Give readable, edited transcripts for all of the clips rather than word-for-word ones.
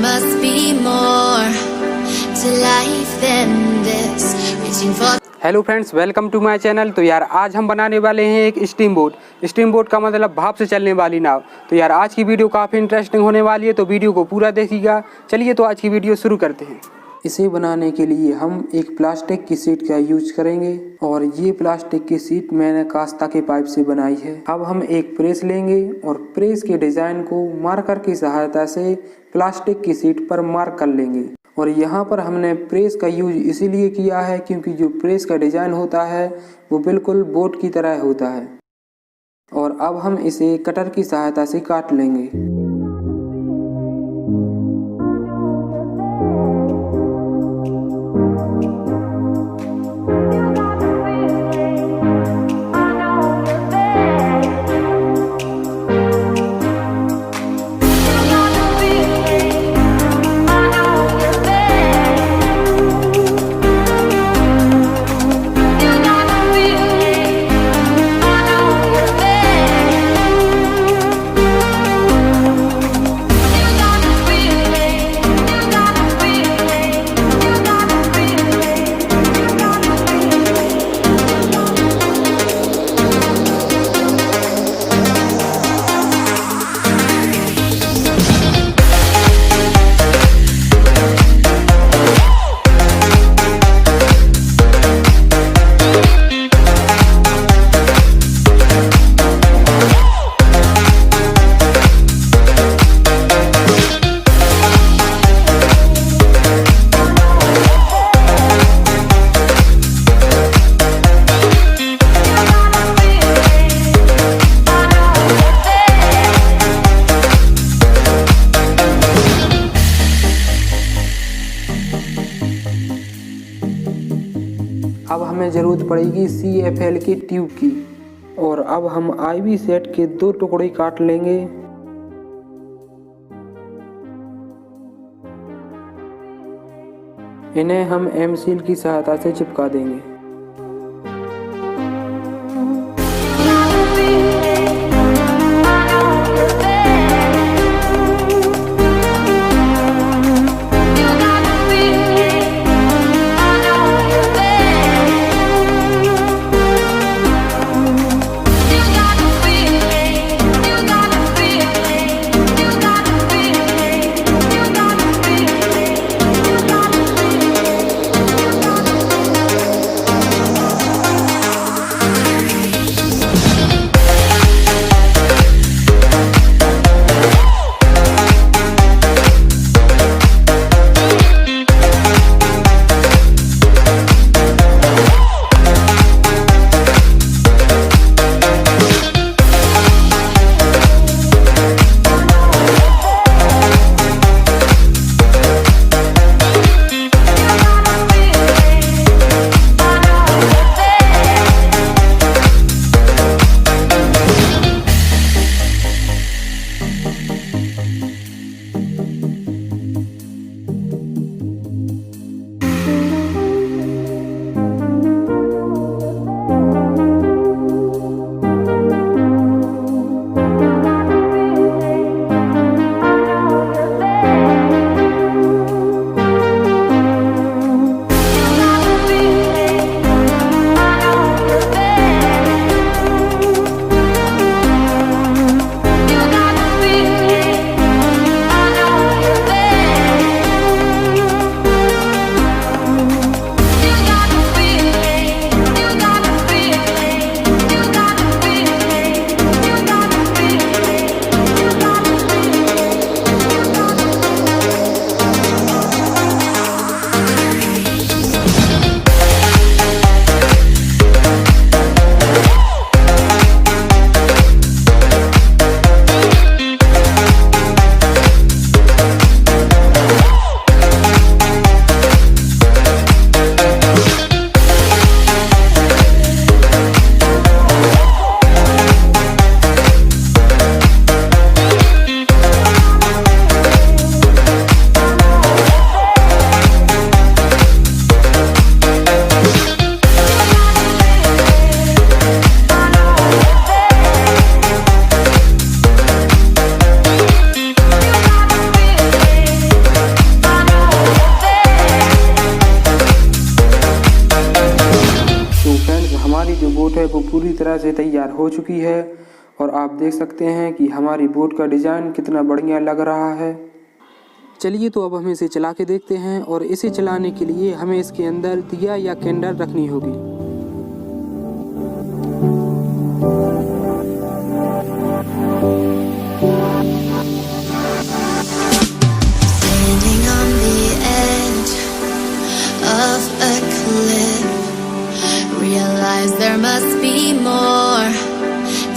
must be more to life than this. Reaching for hello friends, welcome to my channel. तो यार आज हम बनाने वाले हैं एक स्टीम बोट का मतलब भाप से चलने वाली नाव। तो यार आज की वीडियो काफ़ी इंटरेस्टिंग होने वाली है, तो वीडियो को पूरा देखिएगा। चलिए तो आज की वीडियो शुरू करते हैं। इसे बनाने के लिए हम एक प्लास्टिक की शीट का यूज करेंगे और ये प्लास्टिक की शीट मैंने कास्ता के पाइप से बनाई है। अब हम एक प्रेस लेंगे और प्रेस के डिजाइन को मार्कर की सहायता से प्लास्टिक की शीट पर मार्क कर लेंगे। और यहाँ पर हमने प्रेस का यूज इसीलिए किया है क्योंकि जो प्रेस का डिजाइन होता है वो बिल्कुल बोट की तरह होता है। और अब हम इसे कटर की सहायता से काट लेंगे। अब हमें ज़रूरत पड़ेगी CFL की ट्यूब की। और अब हम IV सेट के 2 टुकड़े काट लेंगे। इन्हें हम M सील की सहायता से चिपका देंगे। पूरी तरह से तैयार हो चुकी है और आप देख सकते हैं कि हमारी बोट का डिज़ाइन कितना बढ़िया लग रहा है। चलिए तो अब हम इसे चला के देखते हैं और इसे चलाने के लिए हमें इसके अंदर दिया या कैंडल रखनी होगी। Standing on the edge of a cliff, realize there must be more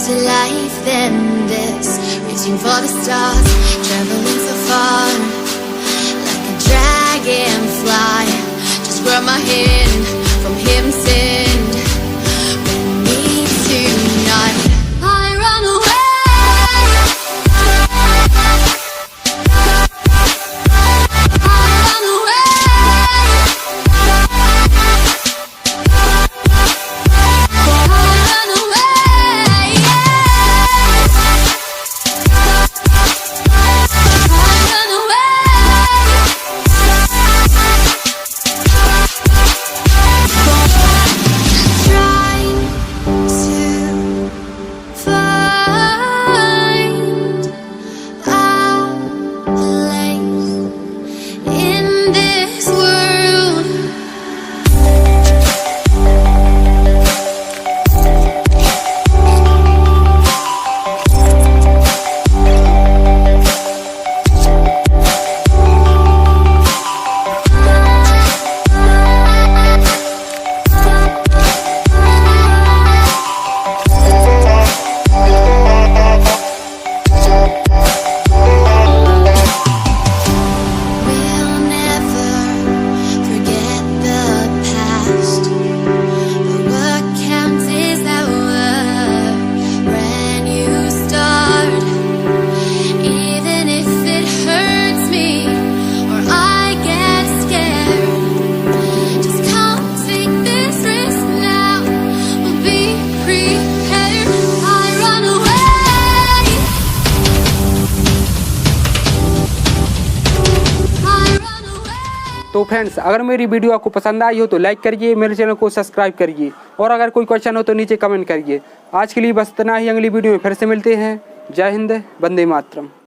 to life than this. Reaching for the stars, traveling so far, like a dragonfly. Just grab my hand from him, send with me tonight. I run away. I run away. तो friends, अगर मेरी video आपको पसंद आई हो तो like करिए, मेरे channel को सब्सक्राइब करिए और अगर कोई क्वेश्चन हो तो नीचे कमेंट करिए। आज के लिए बस इतना ही, अगली वीडियो में फिर से मिलते हैं। जय हिंद, वंदे मातरम।